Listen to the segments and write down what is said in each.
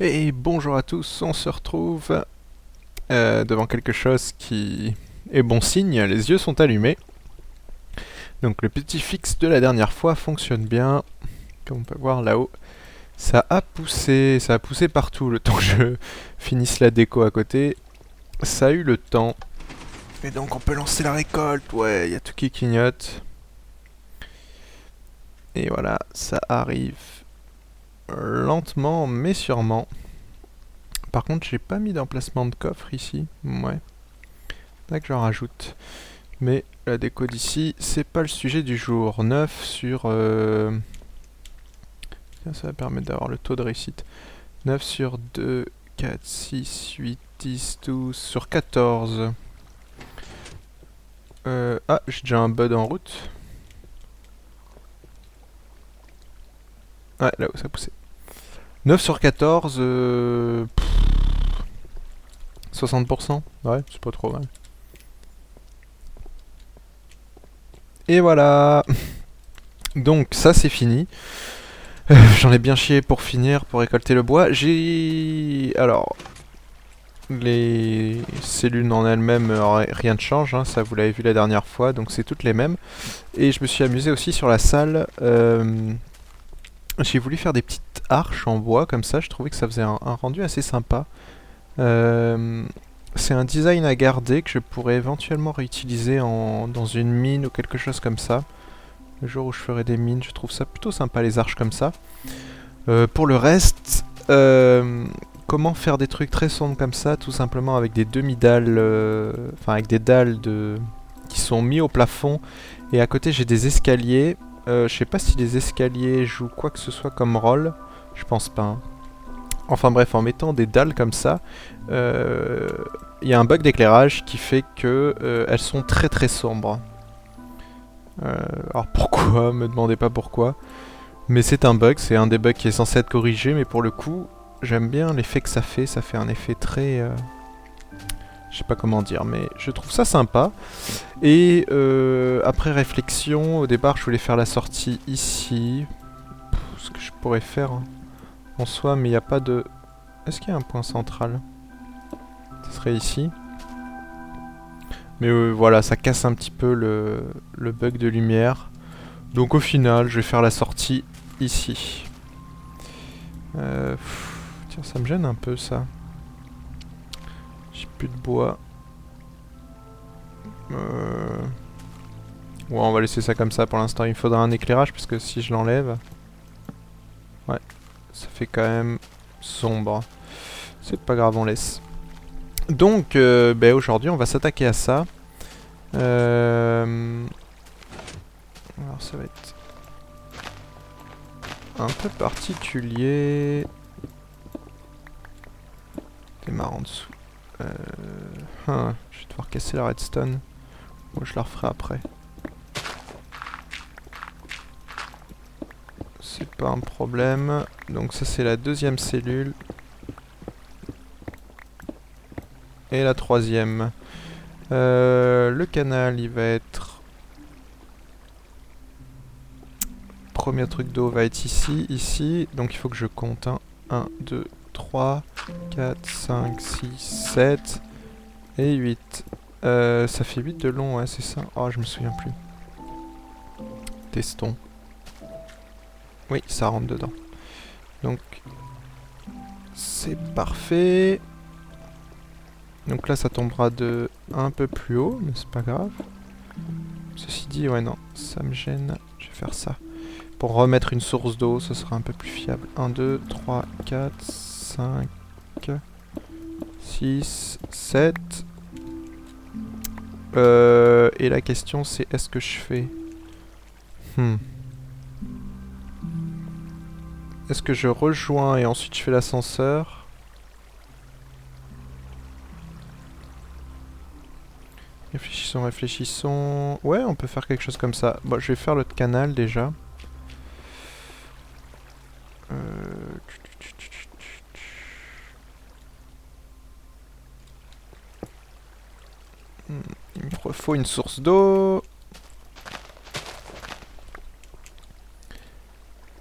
Et bonjour à tous, on se retrouve devant quelque chose qui est bon signe, les yeux sont allumés. Donc le petit fixe de la dernière fois fonctionne bien, comme on peut voir là-haut. Ça a poussé partout le temps que je finisse la déco à côté. Ça a eu le temps. Et donc on peut lancer la récolte, ouais, il y a tout qui clignote. Et voilà, ça arrive lentement mais sûrement. Par contre, j'ai pas mis d'emplacement de coffre ici. Ouais. Là que j'en rajoute. Mais la déco d'ici, c'est pas le sujet du jour. 9 sur... ça va permettre d'avoir le taux de réussite. 9 sur 2, 4, 6, 8, 10, 12 sur 14. Ah, j'ai déjà un bud en route. Ouais, là où ça poussait. 9 sur 14, 60%. Ouais, c'est pas trop mal. Et voilà. Donc ça c'est fini. J'en ai bien chié pour finir, pour récolter le bois. Alors, les cellules en elles-mêmes, rien ne change, hein, ça vous l'avez vu la dernière fois, donc c'est toutes les mêmes. Et je me suis amusé aussi sur la salle. J'ai voulu faire des petites arches en bois, comme ça, je trouvais que ça faisait un rendu assez sympa. Euh, c'est un design à garder que je pourrais éventuellement réutiliser dans une mine ou quelque chose comme ça. Le jour où je ferai des mines, je trouve ça plutôt sympa les arches comme ça. Pour le reste, comment faire des trucs très sombres comme ça, tout simplement avec des demi-dalles, enfin avec des dalles qui sont mis au plafond, et à côté j'ai des escaliers. Je sais pas si les escaliers jouent quoi que ce soit comme rôle, je pense pas, hein. Enfin bref, en mettant des dalles comme ça, il y a un bug d'éclairage qui fait que elles sont très très sombres. Alors pourquoi? Me demandez pas pourquoi. Mais c'est un bug, c'est un des bugs qui est censé être corrigé, mais pour le coup, j'aime bien l'effet que ça fait un effet très... je sais pas comment dire, mais je trouve ça sympa. Et après réflexion, au départ je voulais faire la sortie ici. Ce que je pourrais faire, hein, en soi, mais il n'y a pas de... Est-ce qu'il y a un point central? Ce serait ici. Mais voilà, ça casse un petit peu le bug de lumière. Donc au final, je vais faire la sortie ici. Tiens, ça me gêne un peu ça. J'ai plus de bois. Ouais, on va laisser ça comme ça pour l'instant. Il me faudra un éclairage parce que si je l'enlève... Ouais, ça fait quand même sombre. C'est pas grave, on laisse. Donc, aujourd'hui, on va s'attaquer à ça. Alors, ça va être un peu particulier. Démarre en dessous. Je vais devoir casser la redstone. Moi, je la referai après. C'est pas un problème. Donc ça, c'est la deuxième cellule. Et la troisième. Le canal, il va être... Premier truc d'eau va être ici, ici. Donc il faut que je compte. 1, 2, 3, 4, 5, 6, 7 et 8. Ça fait 8 de long, ouais, c'est ça. Oh, je me souviens plus. Testons. Oui, ça rentre dedans. Donc, c'est parfait. Donc là, ça tombera de un peu plus haut, mais c'est pas grave. Ceci dit, ouais, non, ça me gêne. Je vais faire ça. Pour remettre une source d'eau, ce sera un peu plus fiable. 1, 2, 3, 4, 5, 6, 7. Et la question, c'est est-ce que je fais... Est-ce que je rejoins et ensuite je fais l'ascenseur? Réfléchissons, réfléchissons... Ouais, on peut faire quelque chose comme ça. Bon, je vais faire le canal déjà. Il me faut une source d'eau.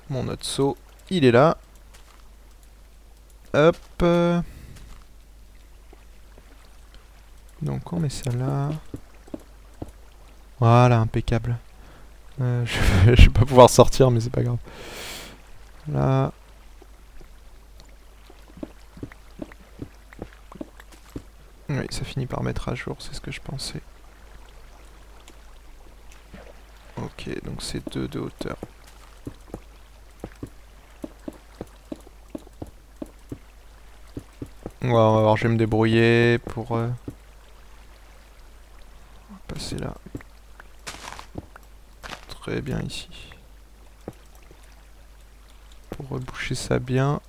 Mon autre seau, il est là. hop. Donc on met ça là. Voilà, impeccable. Je vais pas pouvoir sortir, mais c'est pas grave. Là. Oui, ça finit par mettre à jour, c'est ce que je pensais. Ok, donc c'est 2 de hauteur. Ouais, on va voir, je vais me débrouiller pour... On va passer là. Très bien ici. Pour reboucher ça bien.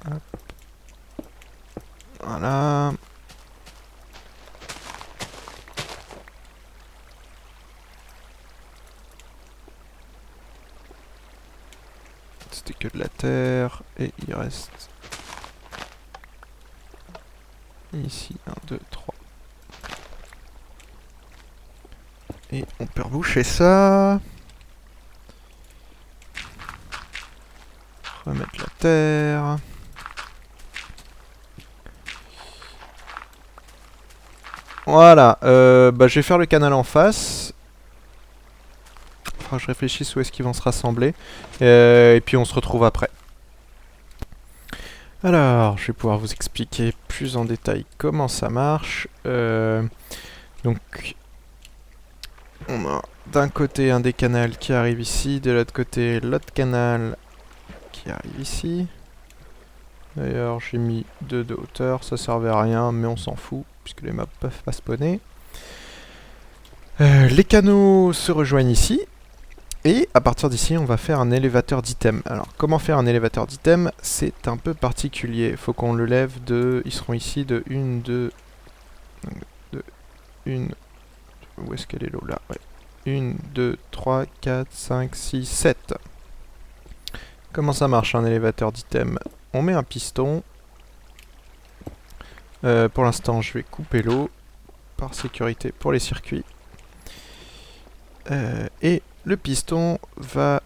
Hop. Voilà. C'était que de la terre. Et il reste... Ici, 1, 2, 3. Et on peut reboucher ça. Remettre la terre. Voilà, bah, je vais faire le canal en face. Enfin, je réfléchisse où est-ce qu'ils vont se rassembler. Et puis on se retrouve après. Alors, je vais pouvoir vous expliquer plus en détail comment ça marche. Donc, on a d'un côté un des canals qui arrive ici, de l'autre côté l'autre canal qui arrive ici. D'ailleurs, j'ai mis 2 de hauteur, ça servait à rien, mais on s'en fout, puisque les maps peuvent pas spawner. Les canaux se rejoignent ici. Et à partir d'ici, on va faire un élévateur d'item. Alors, comment faire un élévateur d'item? C'est un peu particulier. Il faut qu'on le lève de... Ils seront ici de 1, 2... De 1... Où est-ce qu'elle est l'eau? Là, ouais. 1, 2, 3, 4, 5, 6, 7. Comment ça marche un élévateur d'item? On met un piston. Pour l'instant, je vais couper l'eau. Par sécurité pour les circuits. Et le piston va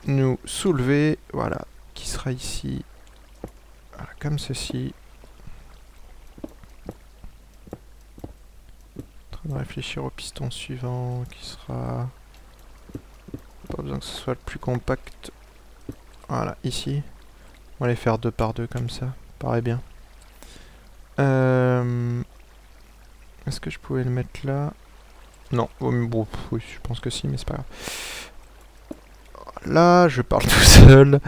nous soulever, voilà, qui sera ici, voilà, comme ceci. En train de réfléchir au piston suivant, qui sera, pas besoin que ce soit le plus compact, voilà, ici. On va les faire 2 par 2 comme ça, paraît bien. Est-ce que je pouvais le mettre là? Non, bon, oui, je pense que si, mais c'est pas grave. Là, je parle tout seul.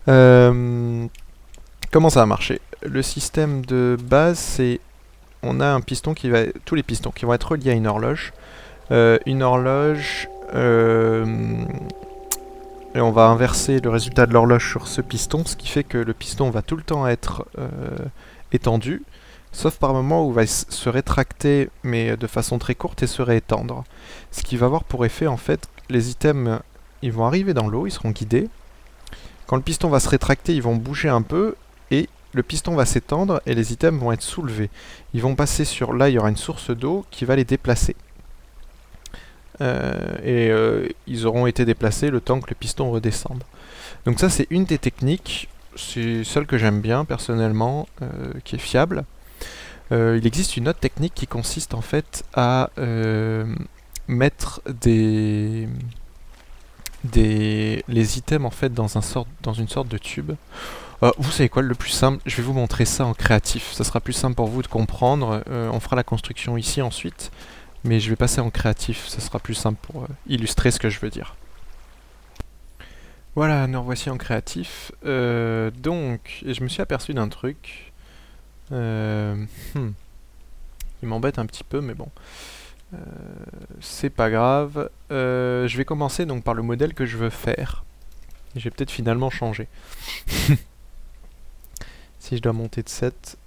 Comment ça va marcher? Le système de base, c'est... On a un piston qui va... Tous les pistons qui vont être reliés à une horloge. Une horloge... et on va inverser le résultat de l'horloge sur ce piston, ce qui fait que le piston va tout le temps être étendu, sauf par moment où il va se rétracter, mais de façon très courte, et se réétendre. Ce qui va avoir pour effet, en fait, les items, ils vont arriver dans l'eau, ils seront guidés. Quand le piston va se rétracter, ils vont bouger un peu, et le piston va s'étendre, et les items vont être soulevés. Ils vont passer sur... Là, il y aura une source d'eau qui va les déplacer. Ils auront été déplacés le temps que le piston redescende. Donc ça, c'est une des techniques. C'est celle que j'aime bien, personnellement, qui est fiable. Il existe une autre technique qui consiste, en fait, à mettre les items en fait dans une sorte de tube. Vous savez quoi, le plus simple, je vais vous montrer ça en créatif. Ça sera plus simple pour vous de comprendre. On fera la construction ici ensuite, mais je vais passer en créatif. Ça sera plus simple pour illustrer ce que je veux dire. Voilà, nous revoici en créatif. Donc, je me suis aperçu d'un truc. Il m'embête un petit peu, mais bon. C'est pas grave. Je vais commencer donc par le modèle que je veux faire. Et je vais peut-être finalement changer. Si je dois monter de 7.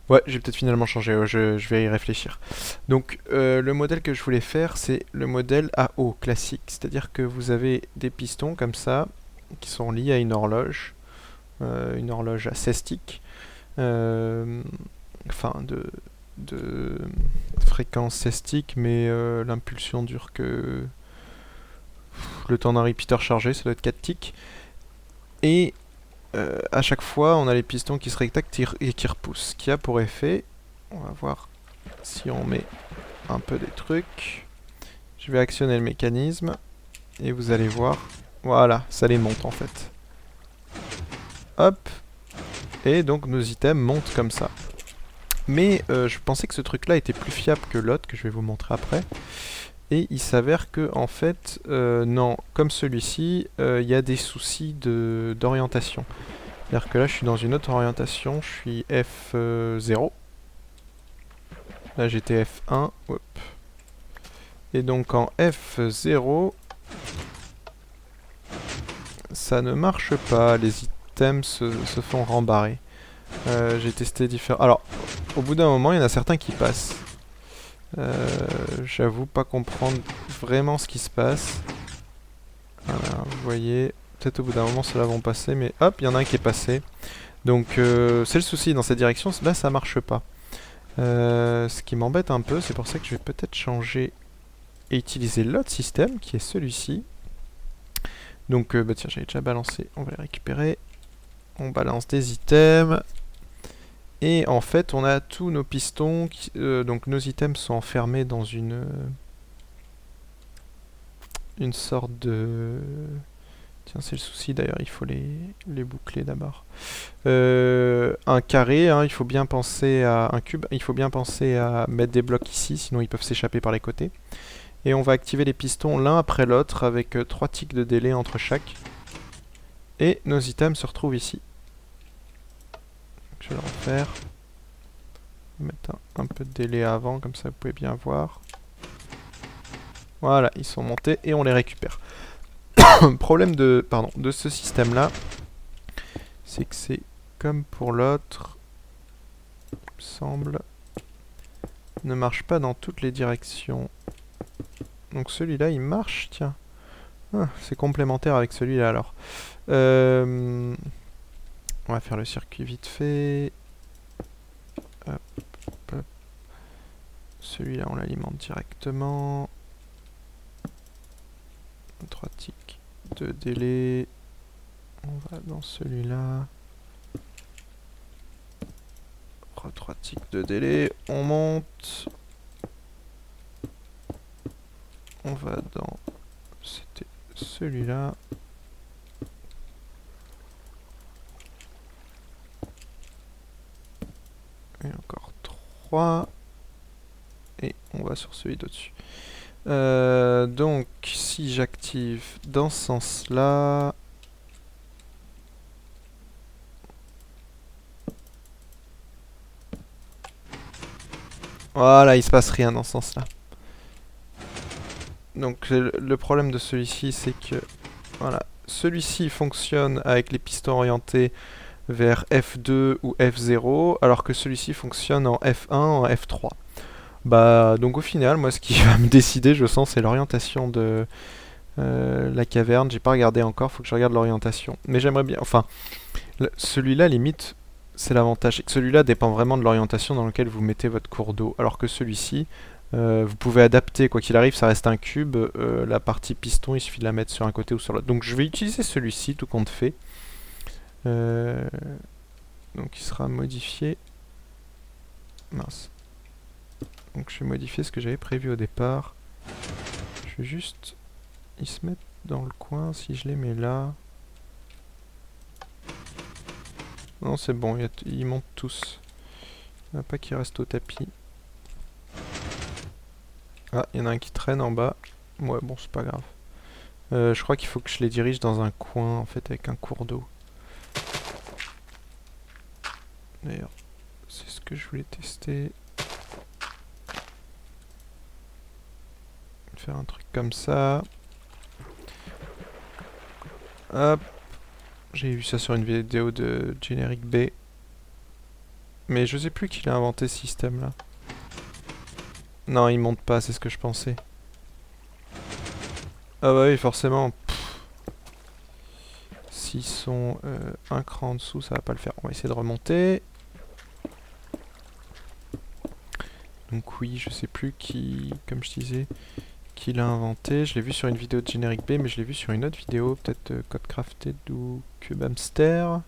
Ouais, je vais peut-être finalement changer. Je vais y réfléchir. Donc, le modèle que je voulais faire, c'est le modèle à eau classique. C'est-à-dire que vous avez des pistons comme ça, qui sont liés à une horloge à 16 ticks. Enfin, de fréquence 16 ticks, mais l'impulsion dure que le temps d'un repeater chargé, ça doit être 4 ticks. Et à chaque fois, on a les pistons qui se rétractent et qui repoussent. Ce qui a pour effet, on va voir si on met un peu des trucs. Je vais actionner le mécanisme et vous allez voir, voilà, ça les monte en fait. Hop, et donc nos items montent comme ça. Mais je pensais que ce truc là était plus fiable que l'autre, que je vais vous montrer après. Et il s'avère que en fait, non, comme celui-ci, il y a des soucis d'orientation. C'est-à-dire que là je suis dans une autre orientation, je suis F0. Là j'étais F1, hop. Et donc en F0, ça ne marche pas, les items se font rembarrer. J'ai testé différents... Alors, au bout d'un moment, il y en a certains qui passent. J'avoue pas comprendre vraiment ce qui se passe. Voilà, vous voyez, peut-être au bout d'un moment ceux-là vont passer, mais hop, il y en a un qui est passé. Donc c'est le souci dans cette direction, là ça marche pas. Ce qui m'embête un peu, c'est pour ça que je vais peut-être changer et utiliser l'autre système, qui est celui-ci. Donc bah tiens, j'avais déjà balancé, on va les récupérer. On balance des items. Et en fait, on a tous nos pistons, donc nos items sont enfermés dans une sorte de... Tiens, c'est le souci d'ailleurs, il faut les boucler d'abord. Un carré, hein, il faut bien penser à un cube, il faut bien penser à mettre des blocs ici, sinon ils peuvent s'échapper par les côtés. Et on va activer les pistons l'un après l'autre avec 3 ticks de délai entre chaque. Et nos items se retrouvent ici. Je vais le refaire. Mettre un peu de délai avant, comme ça vous pouvez bien voir. Voilà, ils sont montés et on les récupère. Problème de ce système là, c'est que c'est comme pour l'autre, il me semble, ne marche pas dans toutes les directions. Donc celui-là il marche, tiens. Ah, c'est complémentaire avec celui-là alors. On va faire le circuit vite fait. Hop, hop. Celui-là on l'alimente directement. 3 ticks de délai. On va dans celui-là. 3 ticks de délai. On monte. On va dans... C'était celui-là. Et encore 3. Et on va sur celui d'au-dessus. Donc, si j'active dans ce sens-là... Voilà, il se passe rien dans ce sens-là. Donc, le problème de celui-ci, c'est que... Voilà, celui-ci fonctionne avec les pistons orientés vers F2 ou F0, alors que celui-ci fonctionne en F1, en F3. Bah, donc au final, moi, ce qui va me décider, je sens, c'est l'orientation de la caverne. J'ai pas regardé encore, faut que je regarde l'orientation. Mais j'aimerais bien... Enfin, celui-là, limite, c'est l'avantage. C'est que celui-là dépend vraiment de l'orientation dans laquelle vous mettez votre cours d'eau. Alors que celui-ci, vous pouvez adapter, quoi qu'il arrive, ça reste un cube. La partie piston, il suffit de la mettre sur un côté ou sur l'autre. Donc je vais utiliser celui-ci, tout compte fait. Donc il sera modifié. Mince. Donc je vais modifier ce que j'avais prévu au départ. Je vais juste... Ils se mettent dans le coin, si je les mets là... Non, c'est bon, ils montent tous. Il n'y en a pas qui restent au tapis. Ah, il y en a un qui traîne en bas. Ouais, bon, c'est pas grave. Je crois qu'il faut que je les dirige dans un coin, en fait, avec un cours d'eau. D'ailleurs, c'est ce que je voulais tester. Faire un truc comme ça. Hop. J'ai vu ça sur une vidéo de Generic B. Mais je sais plus qui l'a inventé ce système là. Non, il monte pas, c'est ce que je pensais. Ah bah oui, forcément. S'ils sont un cran en dessous, ça va pas le faire. On va essayer de remonter. Donc oui, je sais plus qui, comme je disais, qu'il a inventé. Je l'ai vu sur une vidéo de Generic B, mais je l'ai vu sur une autre vidéo, peut-être Codecrafted ou Cube Hamster.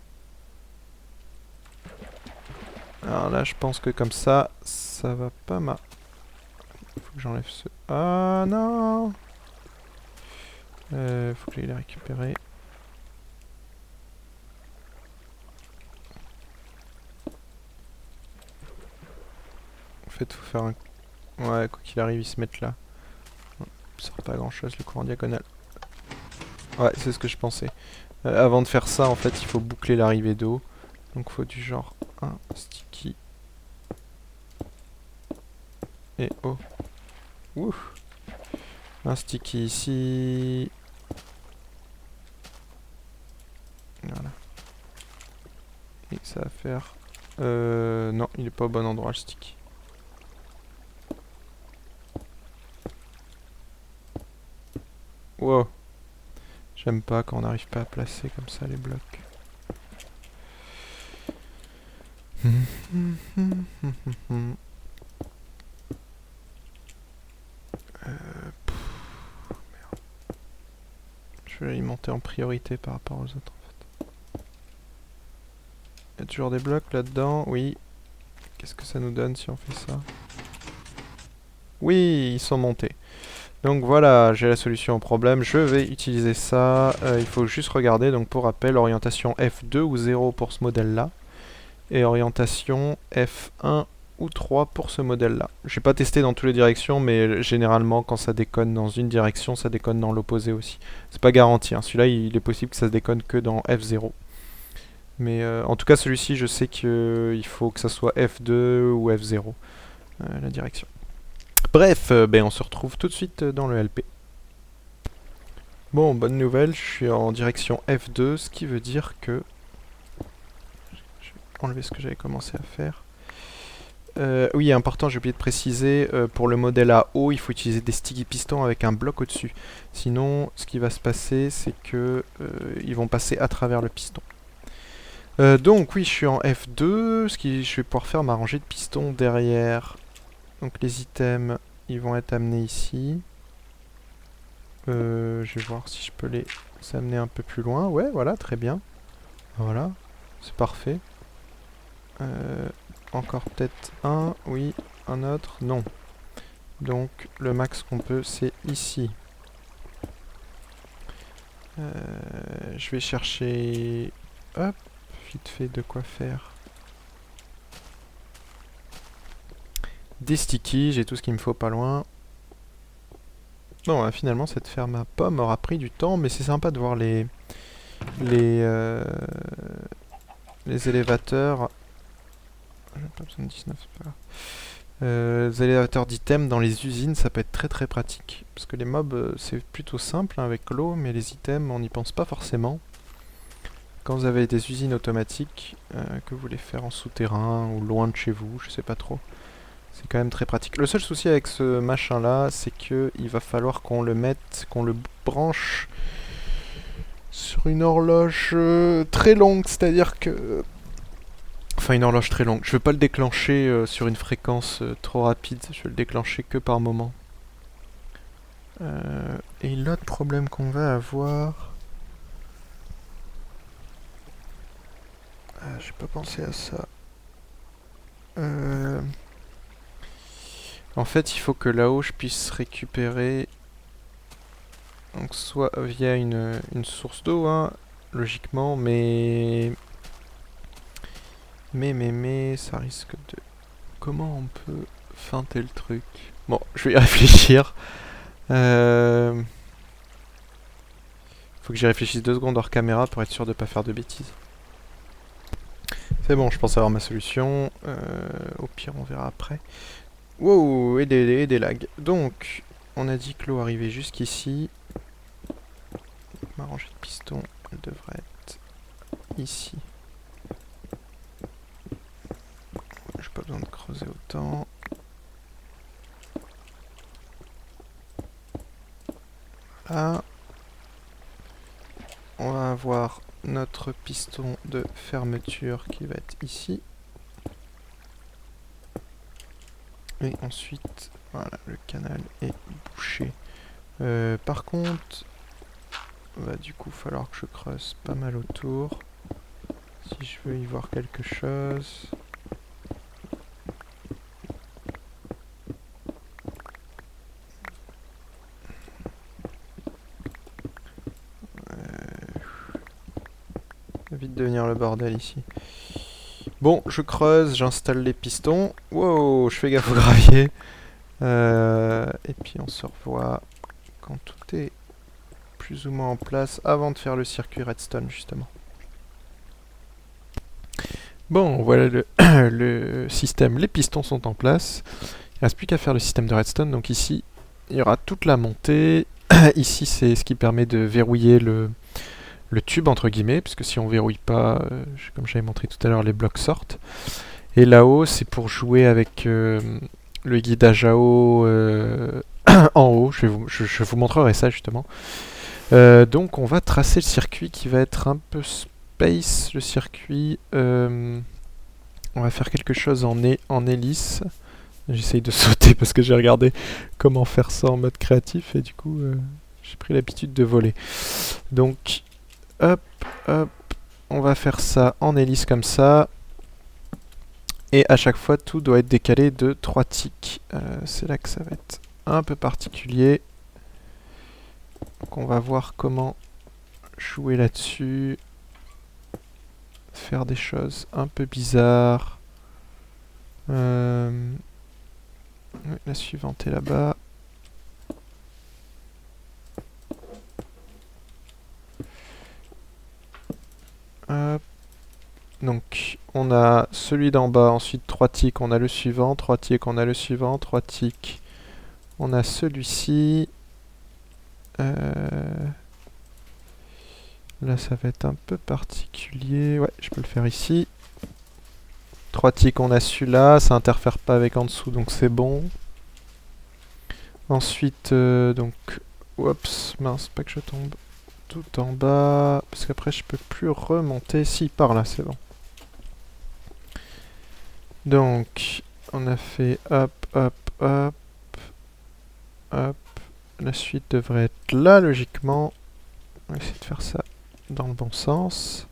Alors là, je pense que comme ça va pas mal. Faut que j'enlève ce... Ah non! Faut que j'aille les récupérer. En fait, faut faire un... Ouais, quoi qu'il arrive, ils se mettent là. Ça sert pas à grand chose, le courant diagonal. Ouais, c'est ce que je pensais. Avant de faire ça, en fait, il faut boucler l'arrivée d'eau. Donc, faut du genre un sticky. Et oh. Ouh. Un sticky ici. Voilà. Et ça va faire... non, il est pas au bon endroit, le sticky. Wow. J'aime pas quand on n'arrive pas à placer comme ça les blocs. Je vais alimenter en priorité par rapport aux autres en fait. Il y a toujours des blocs là-dedans, oui. Qu'est-ce que ça nous donne si on fait ça? Oui, ils sont montés. Donc voilà, j'ai la solution au problème. Je vais utiliser ça. Il faut juste regarder. Donc pour rappel, orientation F2 ou 0 pour ce modèle-là. Et orientation F1 ou 3 pour ce modèle-là. J'ai pas testé dans toutes les directions, mais généralement quand ça déconne dans une direction, ça déconne dans l'opposé aussi. C'est pas garanti, hein. Celui-là il est possible que ça se déconne que dans F0. Mais en tout cas celui-ci je sais qu'il faut que ça soit F2 ou F0, la direction. Bref, ben on se retrouve tout de suite dans le LP. Bon, bonne nouvelle, je suis en direction F2, ce qui veut dire que... Je vais enlever ce que j'avais commencé à faire. Oui, important, j'ai oublié de préciser, pour le modèle à eau, il faut utiliser des sticky pistons avec un bloc au-dessus. Sinon, ce qui va se passer, c'est que ils vont passer à travers le piston. Donc oui, je suis en F2, je vais pouvoir faire ma rangée de pistons derrière. Donc les items, ils vont être amenés ici. Je vais voir si je peux les amener un peu plus loin. Ouais, voilà, très bien. Voilà, c'est parfait. Encore peut-être un, oui, un autre, non. Donc le max qu'on peut, c'est ici. Je vais chercher, hop, vite fait de quoi faire. Des stickies, j'ai tout ce qu'il me faut pas loin. Bon, finalement, cette ferme à pommes aura pris du temps, mais c'est sympa de voir les élévateurs. J'ai pas besoin de 19, c'est pas grave. Les élévateurs d'items dans les usines, ça peut être très très pratique. Parce que les mobs, c'est plutôt simple hein, avec l'eau, mais les items, on n'y pense pas forcément. Quand vous avez des usines automatiques, que vous voulez faire en souterrain ou loin de chez vous, je sais pas trop. C'est quand même très pratique. Le seul souci avec ce machin là, c'est que il va falloir qu'on le mette, qu'on le branche sur une horloge très longue, c'est-à-dire que... Enfin une horloge très longue. Je veux pas le déclencher sur une fréquence trop rapide, je veux le déclencher que par moment. Et l'autre problème qu'on va avoir... j'ai pas pensé à ça. En fait, il faut que là-haut, je puisse récupérer... Donc, soit via une source d'eau, hein, logiquement, mais, ça risque de... Comment on peut feinter le truc? Bon, je vais y réfléchir. Faut que j'y réfléchisse 2 secondes hors caméra pour être sûr de pas faire de bêtises. C'est bon, je pense avoir ma solution. Au pire, on verra après. Wow, et des lags. Donc, on a dit que l'eau arrivait jusqu'ici. Ma rangée de pistons, elle devrait être ici. J'ai pas besoin de creuser autant. Là, on va avoir notre piston de fermeture qui va être ici. Et ensuite, voilà, le canal est bouché. Par contre, va du coup falloir que je creuse pas mal autour. Si je veux y voir quelque chose. Ça va vite devenir le bordel ici. Bon, je creuse, j'installe les pistons. Wow, je fais gaffe au gravier. Et puis on se revoit quand tout est plus ou moins en place avant de faire le circuit redstone justement. Bon, voilà le système. Les pistons sont en place. Il ne reste plus qu'à faire le système de redstone. Donc ici, il y aura toute la montée. Ici, c'est ce qui permet de verrouiller le tube, entre guillemets, puisque si on verrouille pas, comme j'avais montré tout à l'heure, les blocs sortent. Et là-haut, c'est pour jouer avec le guidage AO en haut. Je vous montrerai ça justement. Donc on va tracer le circuit qui va être un peu space, le circuit. On va faire quelque chose en hélice. J'essaye de sauter parce que j'ai regardé comment faire ça en mode créatif et du coup j'ai pris l'habitude de voler. Donc hop, hop, on va faire ça en hélice comme ça. Et à chaque fois tout doit être décalé de 3 ticks. C'est là que ça va être un peu particulier. Donc on va voir comment jouer là-dessus. Faire des choses un peu bizarres. La suivante est là-bas. Hop. Donc on a celui d'en bas, ensuite 3 ticks, on a le suivant, 3 ticks, on a le suivant, 3 ticks. On a celui-ci. Là ça va être un peu particulier. Ouais, je peux le faire ici. 3 ticks, on a celui-là, ça interfère pas avec en dessous, donc c'est bon. Ensuite, donc, oups, mince, pas que je tombe tout en bas, parce qu'après je peux plus remonter. Si, par là, c'est bon. Donc, on a fait hop, hop, hop, hop. La suite devrait être là, logiquement. On va essayer de faire ça dans le bon sens.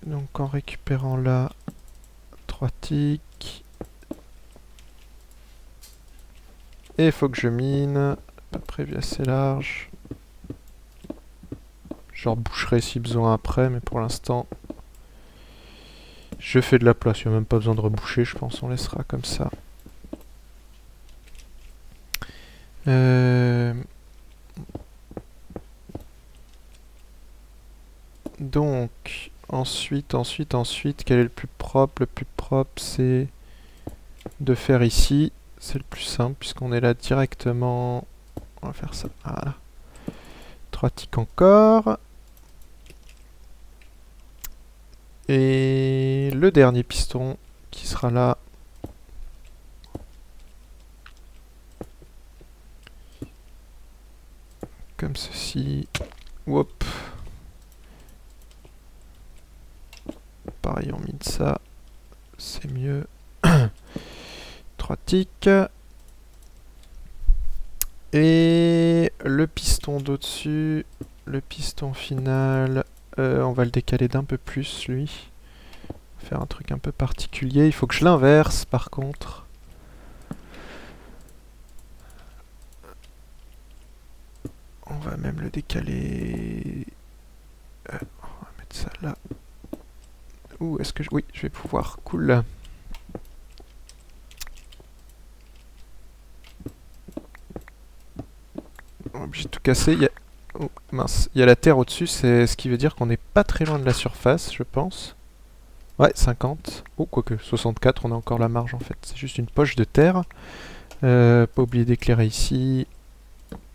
Donc en récupérant là 3 ticks. Et il faut que je mine. Pas prévu assez large. Je reboucherai si besoin après, mais pour l'instant, je fais de la place. Il n'y a même pas besoin de reboucher, je pense. On laissera comme ça. Donc, ensuite, quel est le plus propre? Le plus propre, c'est de faire ici. C'est le plus simple, puisqu'on est là directement. On va faire ça, voilà. 3 ticks encore. Et le dernier piston, qui sera là. Comme ceci. Hop. Pareil, on mine ça. C'est mieux. 3 ticks. Et le piston d'au-dessus, le piston final, on va le décaler d'un peu plus, lui. Faire un truc un peu particulier. Il faut que je l'inverse, par contre. On va même le décaler. On va mettre ça là. Ouh, est-ce que oui, je vais pouvoir. Cool. On est obligé de tout casser. Oh, mince. Il y a la terre au-dessus, c'est ce qui veut dire qu'on n'est pas très loin de la surface, je pense. Ouais, 50. Oh, quoique, 64, on a encore la marge en fait. C'est juste une poche de terre. Pas oublier d'éclairer ici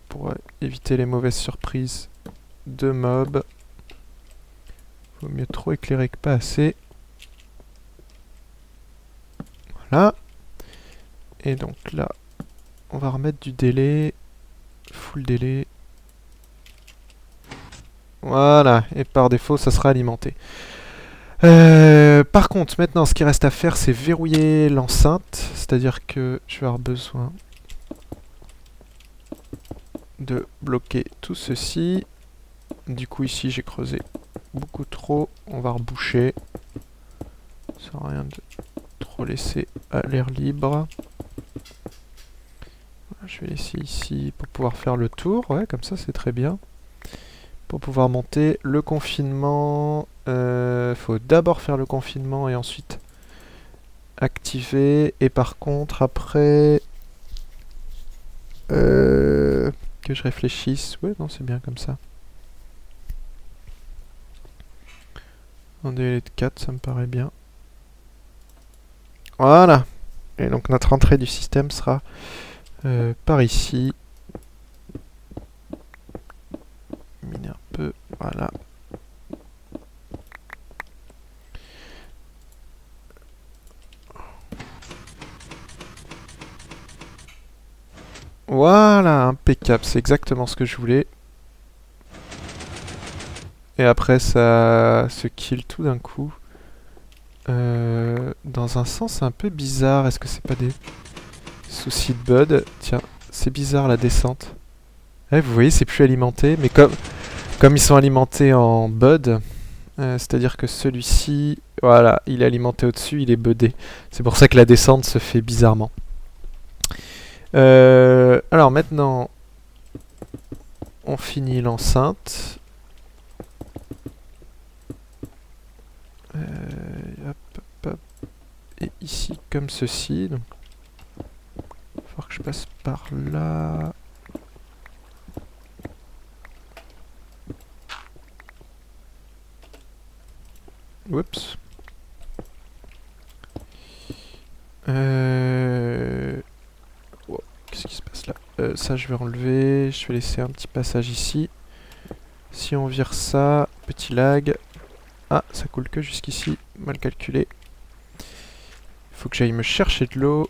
pour éviter les mauvaises surprises de mobs. Vaut mieux trop éclairer que pas assez. Voilà. Et donc là, on va remettre du délai. Full délai. Voilà. Et par défaut, ça sera alimenté. Par contre, maintenant, ce qui reste à faire, c'est verrouiller l'enceinte. C'est-à-dire que je vais avoir besoin de bloquer tout ceci. Du coup ici j'ai creusé beaucoup trop, on va reboucher. Ça sert à rien de trop laisser à l'air libre. Voilà, je vais laisser ici pour pouvoir faire le tour, ouais comme ça c'est très bien. Pour pouvoir monter le confinement, faut d'abord faire le confinement et ensuite activer. Et par contre après... que je réfléchisse, ouais non c'est bien comme ça. Un délai de 4, ça me paraît bien. Voilà. Et donc notre entrée du système sera par ici. Miner un peu, voilà. Voilà, impeccable, c'est exactement ce que je voulais. Et après ça se kill tout d'un coup. Dans un sens un peu bizarre, est-ce que c'est pas des soucis de bud? Tiens, c'est bizarre la descente. Ouais, vous voyez, c'est plus alimenté, mais comme ils sont alimentés en bud, c'est-à-dire que celui-ci, voilà, il est alimenté au-dessus, il est budé. C'est pour ça que la descente se fait bizarrement. Alors maintenant, on finit l'enceinte. Hop, hop, hop. Et ici, comme ceci. Donc, il va falloir que je passe par là. Oups. Oh, qu'est-ce qui se passe là? Ça, je vais enlever. Je vais laisser un petit passage ici. Si on vire ça, petit lag. Ah, ça coule que jusqu'ici. Mal calculé. Il faut que j'aille me chercher de l'eau.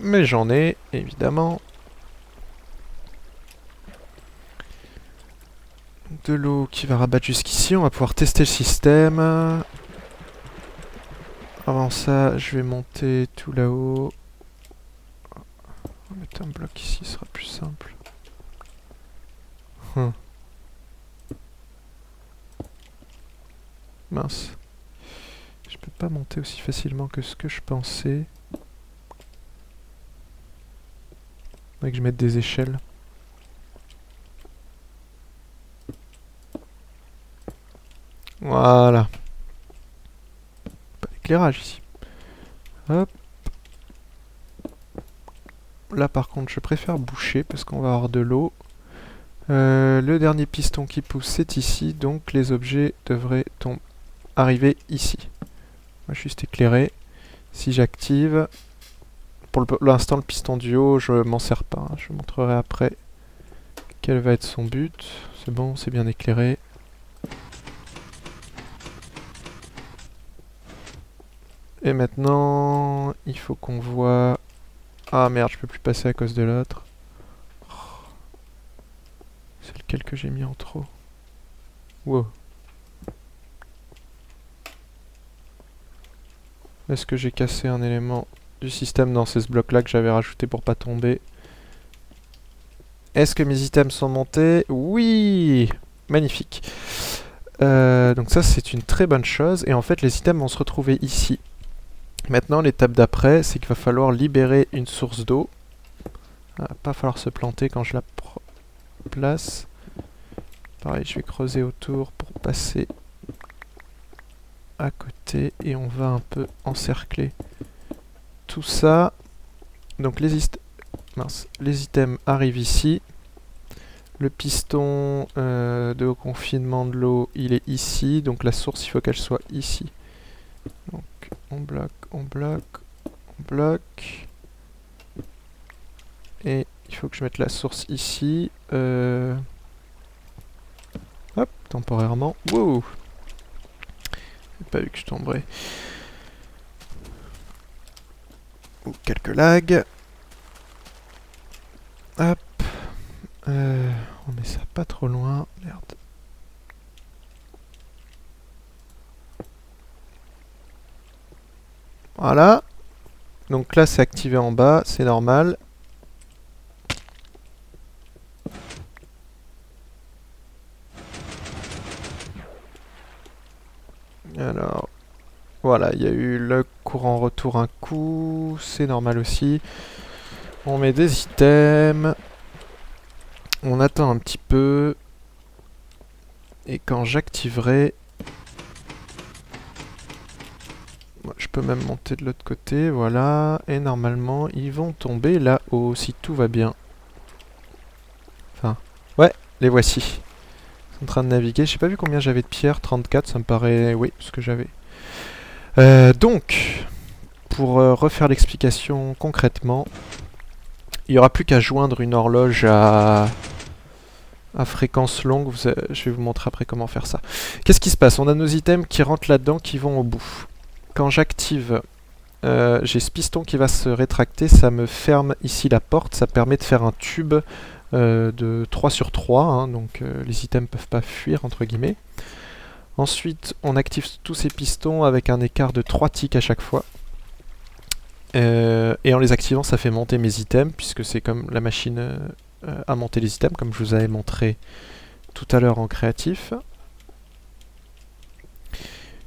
Mais j'en ai, évidemment. De l'eau qui va rabattre jusqu'ici. On va pouvoir tester le système. Avant ça, je vais monter tout là-haut. On va mettre un bloc ici, ce sera plus simple. Mince. Je peux pas monter aussi facilement que ce que je pensais. Faudrait que je mette des échelles. Voilà. Pas d'éclairage ici. Hop. Là par contre je préfère boucher parce qu'on va avoir de l'eau. Le dernier piston qui pousse c'est ici, donc les objets devraient arriver ici. On va juste éclairer. Si j'active, pour l'instant le piston du haut je m'en sers pas, hein. Je vous montrerai après quel va être son but. C'est bon, c'est bien éclairé. Et maintenant, il faut qu'on voit... Ah merde, je peux plus passer à cause de l'autre. C'est lequel que j'ai mis en trop? Wow. Est-ce que j'ai cassé un élément du système? Non, c'est ce bloc-là que j'avais rajouté pour pas tomber. Est-ce que mes items sont montés? Oui! Magnifique. Donc ça, c'est une très bonne chose. Et en fait, les items vont se retrouver ici. Maintenant, l'étape d'après, c'est qu'il va falloir libérer une source d'eau. Il va pas falloir se planter quand je la place. Pareil, je vais creuser autour pour passer à côté. Et on va un peu encercler tout ça. Donc les items arrivent ici. Le piston de confinement de l'eau, il est ici. Donc la source, il faut qu'elle soit ici. Donc on bloque, on bloque, on bloque. Et il faut que je mette la source ici. Hop, temporairement. Wow! J'ai pas vu que je tomberais. Ou quelques lags. Hop. On met ça pas trop loin. Merde. Voilà. Donc là, c'est activé en bas, c'est normal. Voilà, il y a eu le courant retour un coup, c'est normal aussi. On met des items. On attend un petit peu. Et quand j'activerai... Je peux même monter de l'autre côté, voilà. Et normalement, ils vont tomber là-haut, si tout va bien. Enfin, ouais, les voici. Ils sont en train de naviguer. J'ai pas vu combien j'avais de pierres. 34, ça me paraît... Oui, ce que j'avais. Donc, pour refaire l'explication concrètement, il n'y aura plus qu'à joindre une horloge à fréquence longue. Je vais vous montrer après comment faire ça. Qu'est-ce qui se passe? On a nos items qui rentrent là-dedans, qui vont au bout. Quand j'active, j'ai ce piston qui va se rétracter, ça me ferme ici la porte, ça permet de faire un tube de 3 sur 3, hein, donc les items ne peuvent pas fuir, entre guillemets. Ensuite, on active tous ces pistons avec un écart de 3 ticks à chaque fois. Et en les activant, ça fait monter mes items, puisque c'est comme la machine à monter les items, comme je vous avais montré tout à l'heure en créatif.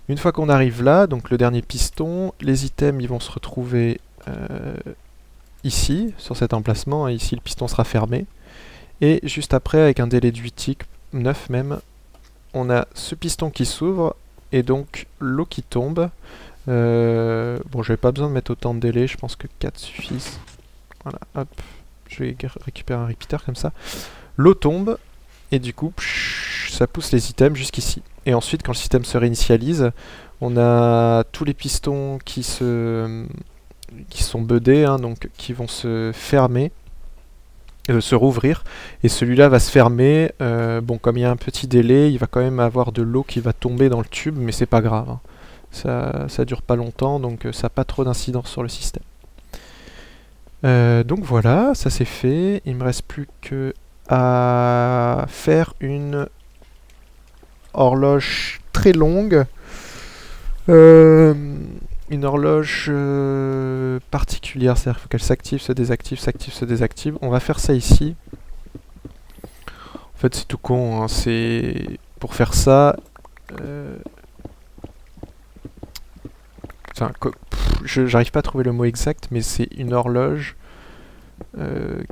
Une fois qu'on arrive là, donc le dernier piston, les items ils vont se retrouver ici, sur cet emplacement, et ici le piston sera fermé. Et juste après, avec un délai de 8 ticks, 9 même, on a ce piston qui s'ouvre, et donc l'eau qui tombe. Bon, j'avais pas besoin de mettre autant de délai, je pense que 4 suffisent. Voilà, hop, je vais récupérer un repeater comme ça. L'eau tombe, et du coup, ça pousse les items jusqu'ici. Et ensuite, quand le système se réinitialise, on a tous les pistons qui sont budés, hein, donc qui vont se fermer, se rouvrir, et celui-là va se fermer. Bon, comme il y a un petit délai, il va quand même avoir de l'eau qui va tomber dans le tube, mais c'est pas grave, hein. Ça dure pas longtemps, donc ça n'a pas trop d'incidence sur le système. Donc voilà, ça c'est fait. Il me reste plus que à faire une horloge très longue. Une horloge particulière, c'est-à-dire qu'il faut qu'elle s'active, se désactive, s'active, se désactive. On va faire ça ici. En fait, c'est tout con, hein. C'est pour faire ça. Enfin, j'arrive pas à trouver le mot exact, mais c'est une horloge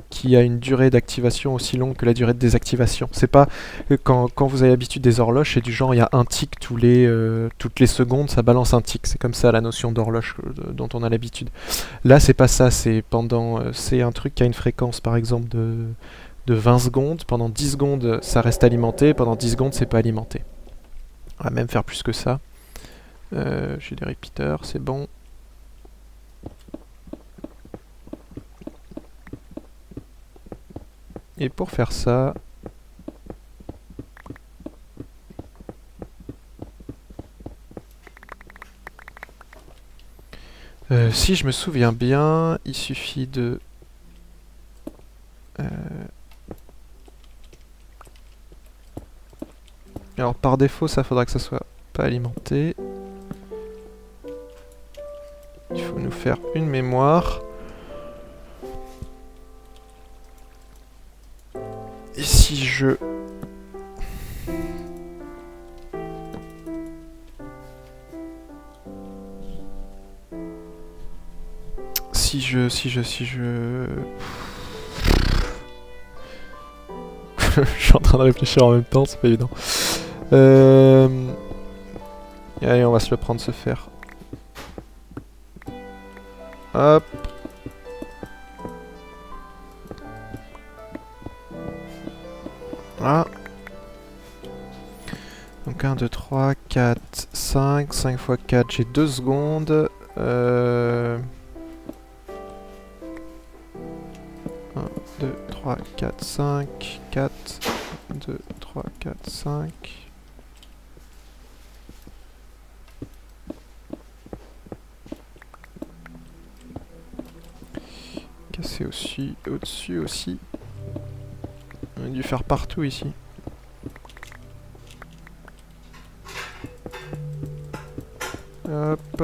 qui a une durée d'activation aussi longue que la durée de désactivation. C'est pas quand vous avez l'habitude des horloges, c'est du genre il y a un tic toutes les secondes, ça balance un tic. C'est comme ça la notion d'horloge dont on a l'habitude. Là, c'est pas ça. C'est c'est un truc qui a une fréquence, par exemple de 20 secondes. Pendant 10 secondes, ça reste alimenté. Pendant 10 secondes, c'est pas alimenté. On va même faire plus que ça. J'ai des repeaters, c'est bon. Et pour faire ça, si je me souviens bien, il suffit de... Alors par défaut, ça faudra que ça soit pas alimenté. Il faut nous faire une mémoire. Et si je... Si je... Je suis en train de réfléchir en même temps, c'est pas évident. Allez, on va se le prendre, se faire. Hop. Voilà. Donc 1, 2, 3, 4, 5. 5 x 4, j'ai 2 secondes. 1, 2, 3, 4, 5. 4, 2, 3, 4, 5. Casser aussi, au-dessus aussi. On a dû faire partout ici. Hop.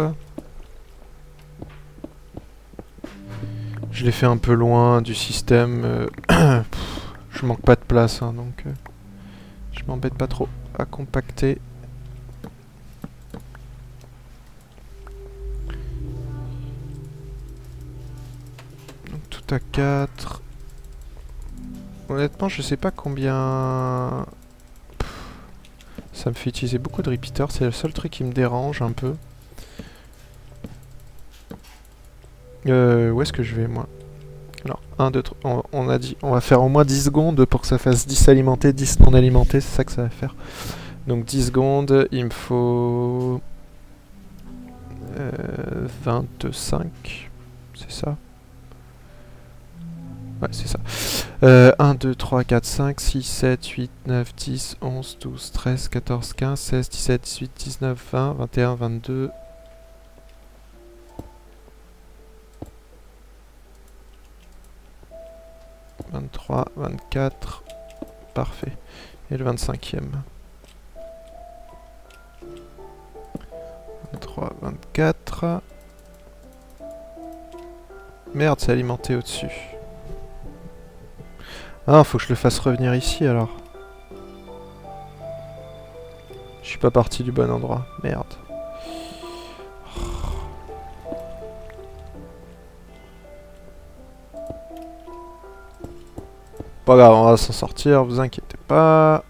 Je l'ai fait un peu loin du système. Je manque pas de place, hein, donc je m'embête pas trop à compacter. tout à 4. Honnêtement, je sais pas combien... Ça me fait utiliser beaucoup de repeaters, c'est le seul truc qui me dérange un peu. Où est-ce que je vais, moi? Alors, 1, 2, 3, on a dit, on va faire au moins 10 secondes pour que ça fasse 10 alimentés, 10 non alimentés, c'est ça que ça va faire. Donc 10 secondes, il me faut... 25, c'est ça? Ouais, c'est ça. 1, 2, 3, 4, 5, 6, 7, 8, 9, 10, 11, 12, 13, 14, 15, 16, 17, 18, 19, 20, 21, 22... 23, 24, parfait. Et le 25e. 23, 24... Merde, c'est alimenté au-dessus. Ah, faut que je le fasse revenir ici alors. Je suis pas parti du bon endroit. Merde. Pas grave, on va s'en sortir, vous inquiétez pas.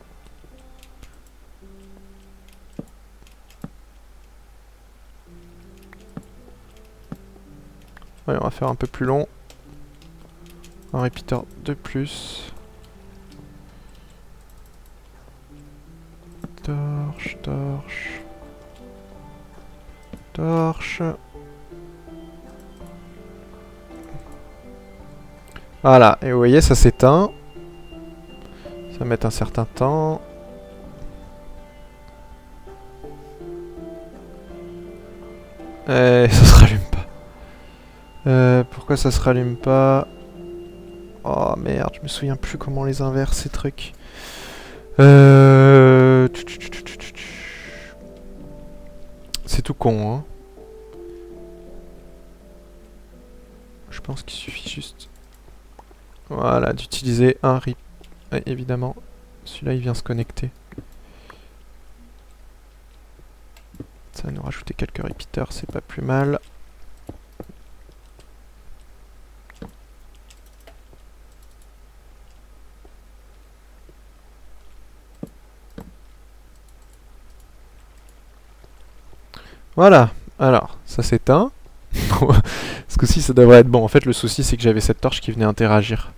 Ouais, on va faire un peu plus long. Un repeater de plus. Torche, torche. Torche. Voilà, et vous voyez, ça s'éteint. Ça va mettre un certain temps. Et ça se rallume pas. Pourquoi ça se rallume pas? Oh merde, je me souviens plus comment on les inverse ces trucs. C'est tout con, hein. Je pense qu'il suffit juste... Voilà, d'utiliser un rip. Et évidemment, celui-là il vient se connecter. Ça va nous rajouter quelques repeaters, c'est pas plus mal. Voilà, alors, ça s'éteint. Ce coup-ci, ça devrait être bon. En fait, le souci, c'est que j'avais cette torche qui venait interagir.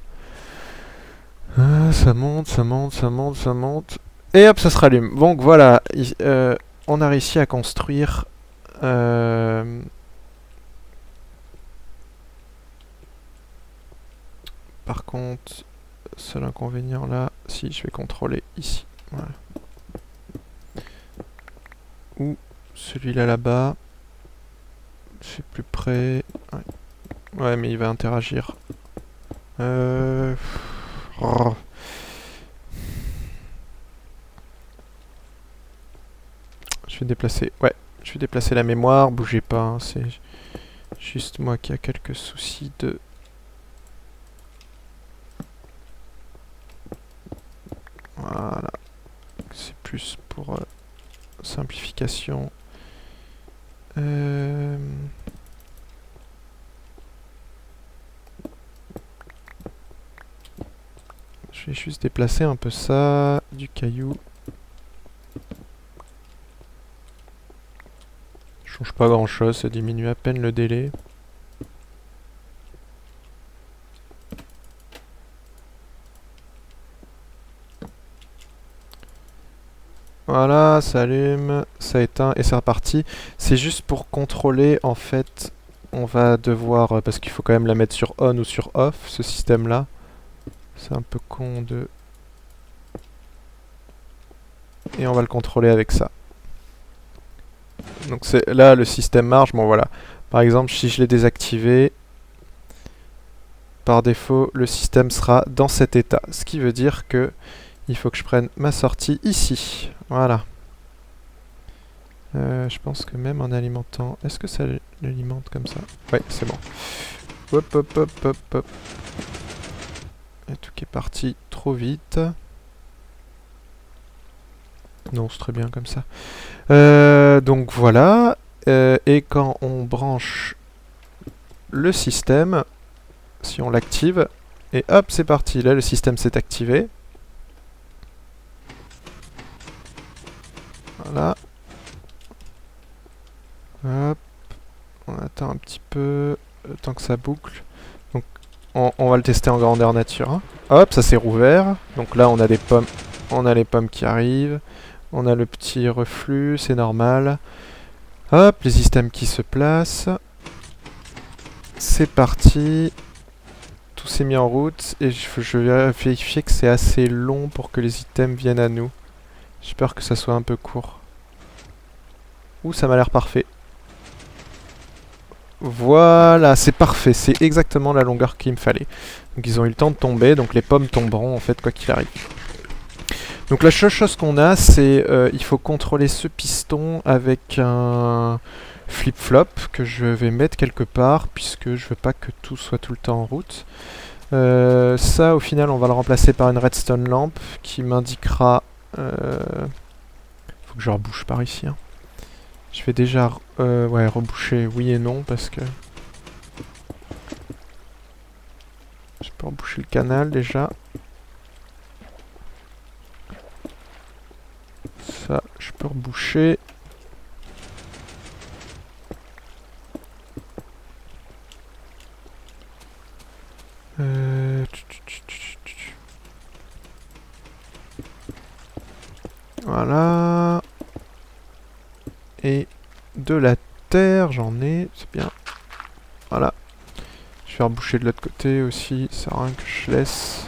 Ça monte, ça monte, ça monte, ça monte. Et hop, ça se rallume. Donc voilà, on a réussi à construire... Par contre, seul inconvénient là, si je vais contrôler ici. Voilà. Ou celui-là là-bas. C'est plus près. Ouais, mais il va interagir. Oh. Je vais déplacer. Ouais, je vais déplacer la mémoire. Bougez pas, hein, c'est juste moi qui a quelques soucis de... Voilà. C'est plus pour simplification. Je vais juste déplacer un peu ça, du caillou. Change pas grand chose, ça diminue à peine le délai. Voilà, ça allume, ça éteint et c'est reparti. C'est juste pour contrôler, en fait, on va devoir, parce qu'il faut quand même la mettre sur on ou sur off, ce système-là. C'est un peu con de... Et on va le contrôler avec ça. Donc c'est là, le système marche, bon voilà. Par exemple, si je l'ai désactivé, par défaut, le système sera dans cet état. Ce qui veut dire que il faut que je prenne ma sortie ici. Voilà. Je pense que même en alimentant... Est-ce que ça l'alimente comme ça? Ouais, c'est bon. Hop, hop, hop, hop, hop. Et tout qui est parti trop vite. Non, c'est très bien comme ça. Donc voilà. Et quand on branche le système, Si on l'active, et hop, c'est parti. Là, le système s'est activé. Voilà. Hop. On attend un petit peu, le temps que ça boucle. Donc, on va le tester en grandeur nature. Hein. Hop, ça s'est rouvert. Donc là, on a des pommes. On a les pommes qui arrivent. On a le petit reflux, c'est normal. Hop, les systèmes qui se placent. C'est parti. Tout s'est mis en route. Et je vais vérifier que c'est assez long pour que les items viennent à nous. J'ai peur que ça soit un peu court. Ouh, ça m'a l'air parfait. Voilà, c'est parfait. C'est exactement la longueur qu'il me fallait. Donc ils ont eu le temps de tomber. Donc les pommes tomberont en fait quoi qu'il arrive. Donc la seule chose qu'on a, c'est il faut contrôler ce piston avec un flip-flop que je vais mettre quelque part puisque je veux pas que tout soit tout le temps en route. Ça, au final, on va le remplacer par une redstone lampe qui m'indiquera... faut que je rebouche par ici. Hein. Je vais déjà ouais, reboucher oui et non parce que... Je peux reboucher le canal déjà. Ça, je peux reboucher. Voilà. Et de la terre, j'en ai, c'est bien. Voilà. Je vais reboucher de l'autre côté aussi, ça sert à rien que je laisse.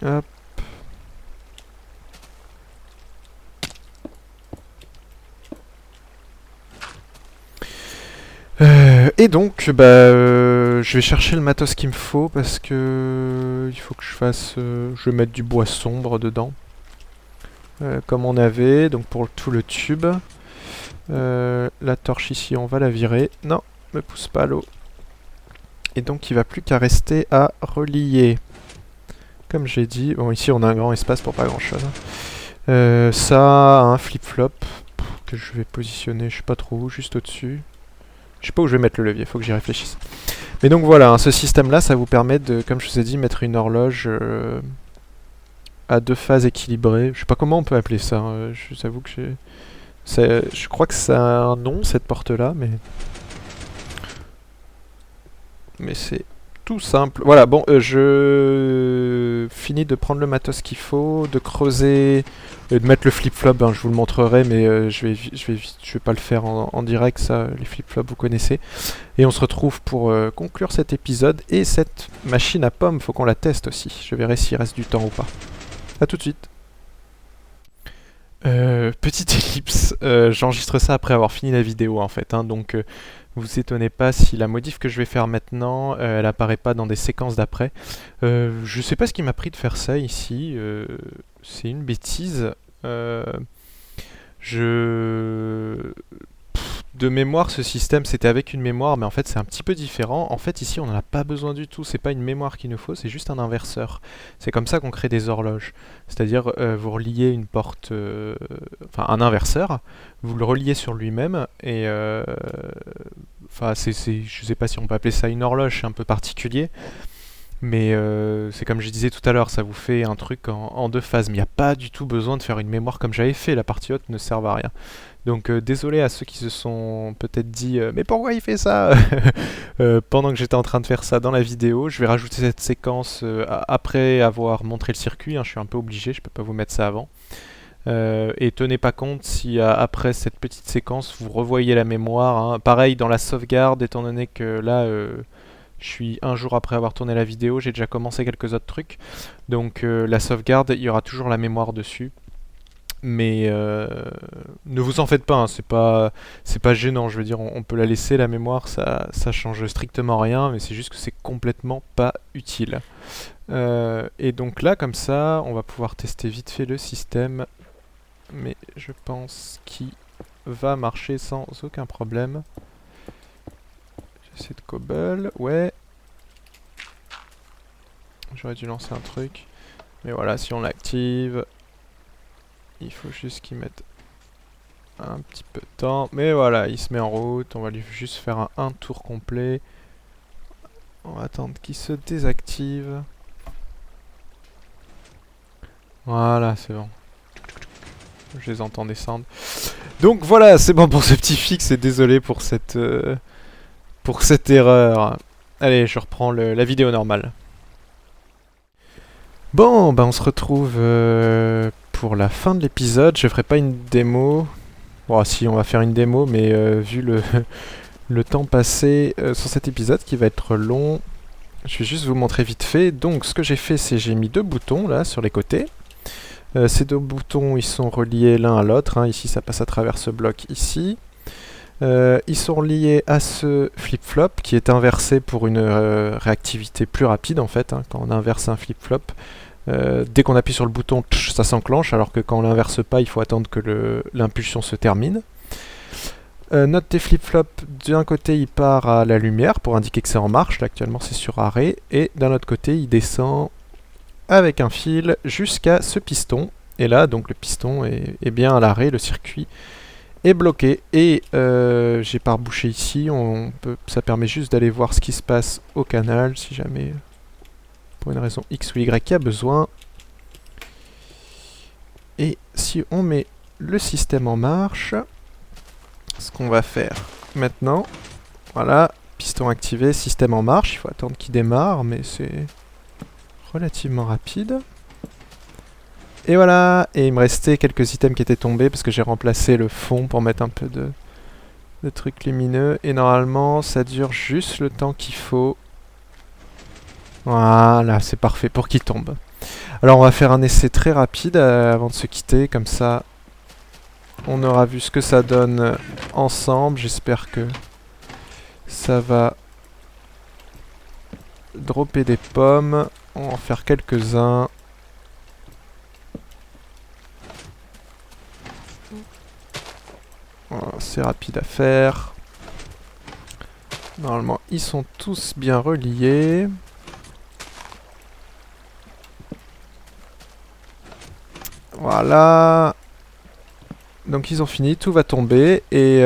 Hop. Et donc, je vais chercher le matos qu'il me faut parce que il faut que je fasse. Je vais mettre du bois sombre dedans, comme on avait. Donc pour tout le tube, la torche ici, on va la virer. Non, me pousse pas l'eau. Et donc il va plus qu'à rester à relier. Comme j'ai dit, bon ici on a un grand espace pour pas grand chose. Ça, un flip-flop que je vais positionner, je sais pas trop où, juste au-dessus. Je sais pas où je vais mettre le levier, faut que j'y réfléchisse. Mais donc voilà, hein, ce système-là, ça vous permet de, comme je vous ai dit, mettre une horloge à 2 phases équilibrées. Je sais pas comment on peut appeler ça. Hein, je vous avoue que je crois que ça a un nom cette porte-là, mais c'est tout simple. Voilà, bon, je finis de prendre le matos qu'il faut, de creuser, et de mettre le flip-flop, hein, je vous le montrerai, mais je vais pas le faire en direct, ça, les flip-flops, vous connaissez. Et on se retrouve pour conclure cet épisode, et cette machine à pommes, faut qu'on la teste aussi. Je verrai s'il reste du temps ou pas. A tout de suite. Petite ellipse, j'enregistre ça après avoir fini la vidéo en fait, hein, donc vous étonnez pas si la modif que je vais faire maintenant, elle apparaît pas dans des séquences d'après. Je sais pas ce qui m'a pris de faire ça ici, c'est une bêtise. Je... De mémoire, ce système, c'était avec une mémoire, mais en fait, c'est un petit peu différent. En fait, ici, on n'en a pas besoin du tout. C'est pas une mémoire qu'il nous faut, c'est juste un inverseur. C'est comme ça qu'on crée des horloges. C'est-à-dire, vous reliez une porte... Enfin, un inverseur, vous le reliez sur lui-même, et... Enfin, je sais pas si on peut appeler ça une horloge, c'est un peu particulier. Mais c'est comme je disais tout à l'heure, ça vous fait un truc en 2 phases. Mais il n'y a pas du tout besoin de faire une mémoire comme j'avais fait. La partie haute ne sert à rien. Donc désolé à ceux qui se sont peut-être dit mais pourquoi il fait ça pendant que j'étais en train de faire ça dans la vidéo. Je vais rajouter cette séquence après avoir montré le circuit. Hein, je suis un peu obligé, je peux pas vous mettre ça avant. Et tenez pas compte si après cette petite séquence vous revoyez la mémoire. Hein. Pareil dans la sauvegarde, étant donné que là je suis un jour après avoir tourné la vidéo, j'ai déjà commencé quelques autres trucs. Donc la sauvegarde, il y aura toujours la mémoire dessus. Mais ne vous en faites pas, hein, c'est pas gênant, je veux dire, on peut la laisser, la mémoire, ça change strictement rien, mais c'est juste que c'est complètement pas utile. Et donc là, comme ça, on va pouvoir tester vite fait le système, mais je pense qu'il va marcher sans aucun problème. J'essaie de cobble, ouais. J'aurais dû lancer un truc. Mais voilà, si on l'active, il faut juste qu'il mette un petit peu de temps. Mais voilà, il se met en route. On va lui juste faire un tour complet. On va attendre qu'il se désactive. Voilà, c'est bon. Je les entends descendre. Donc voilà, c'est bon pour ce petit fixe et désolé pour cette erreur. Allez, je reprends la vidéo normale. Bon, bah on se retrouve pour la fin de l'épisode. Je ferai pas une démo. Bon, si, on va faire une démo, mais vu le temps passé sur cet épisode qui va être long, je vais juste vous montrer vite fait. Donc, ce que j'ai fait, c'est j'ai mis 2 boutons là sur les côtés. Ces 2 boutons, ils sont reliés l'un à l'autre. Hein. Ici, ça passe à travers ce bloc ici. Ils sont liés à ce flip-flop qui est inversé pour une réactivité plus rapide en fait. Hein. Quand on inverse un flip-flop, dès qu'on appuie sur le bouton, ça s'enclenche, alors que quand on l'inverse pas, il faut attendre que l'impulsion se termine. Notre des flip-flop, d'un côté il part à la lumière pour indiquer que c'est en marche, là actuellement c'est sur arrêt, et d'un autre côté il descend avec un fil jusqu'à ce piston, et là donc le piston est bien à l'arrêt, le circuit est bloqué, et j'ai pas rebouché ici, ça permet juste d'aller voir ce qui se passe au canal, si jamais pour une raison X ou Y il y a besoin. Et si on met le système en marche, ce qu'on va faire maintenant, voilà, piston activé, système en marche, il faut attendre qu'il démarre, mais c'est relativement rapide. Et voilà, et il me restait quelques items qui étaient tombés parce que j'ai remplacé le fond pour mettre un peu de trucs lumineux, et normalement ça dure juste le temps qu'il faut. Voilà, c'est parfait pour qu'il tombe. Alors on va faire un essai très rapide avant de se quitter, comme ça on aura vu ce que ça donne ensemble. J'espère que ça va dropper des pommes. On va en faire quelques-uns. Voilà, c'est rapide à faire. Normalement ils sont tous bien reliés. Voilà. Donc ils ont fini, tout va tomber, et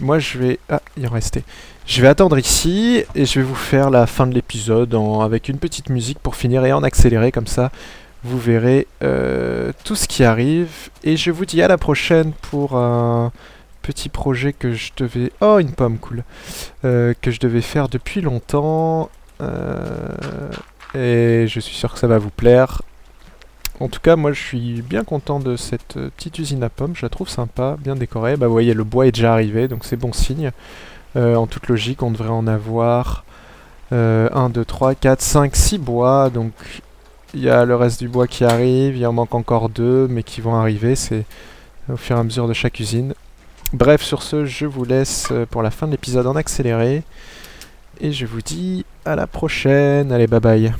moi je vais... Ah, il en restait. Je vais attendre ici, et je vais vous faire la fin de l'épisode avec une petite musique pour finir, et en accéléré, comme ça vous verrez tout ce qui arrive. Et je vous dis à la prochaine pour un petit projet que je devais... Oh, une pomme, cool. Que je devais faire depuis longtemps. Et je suis sûr que ça va vous plaire. En tout cas, moi je suis bien content de cette petite usine à pommes, je la trouve sympa, bien décorée. Bah vous voyez, le bois est déjà arrivé, donc c'est bon signe. En toute logique, on devrait en avoir 1, 2, 3, 4, 5, 6 bois. Donc il y a le reste du bois qui arrive, il en manque encore 2, mais qui vont arriver, c'est au fur et à mesure de chaque usine. Bref, sur ce, je vous laisse pour la fin de l'épisode en accéléré. Et je vous dis à la prochaine, allez bye bye.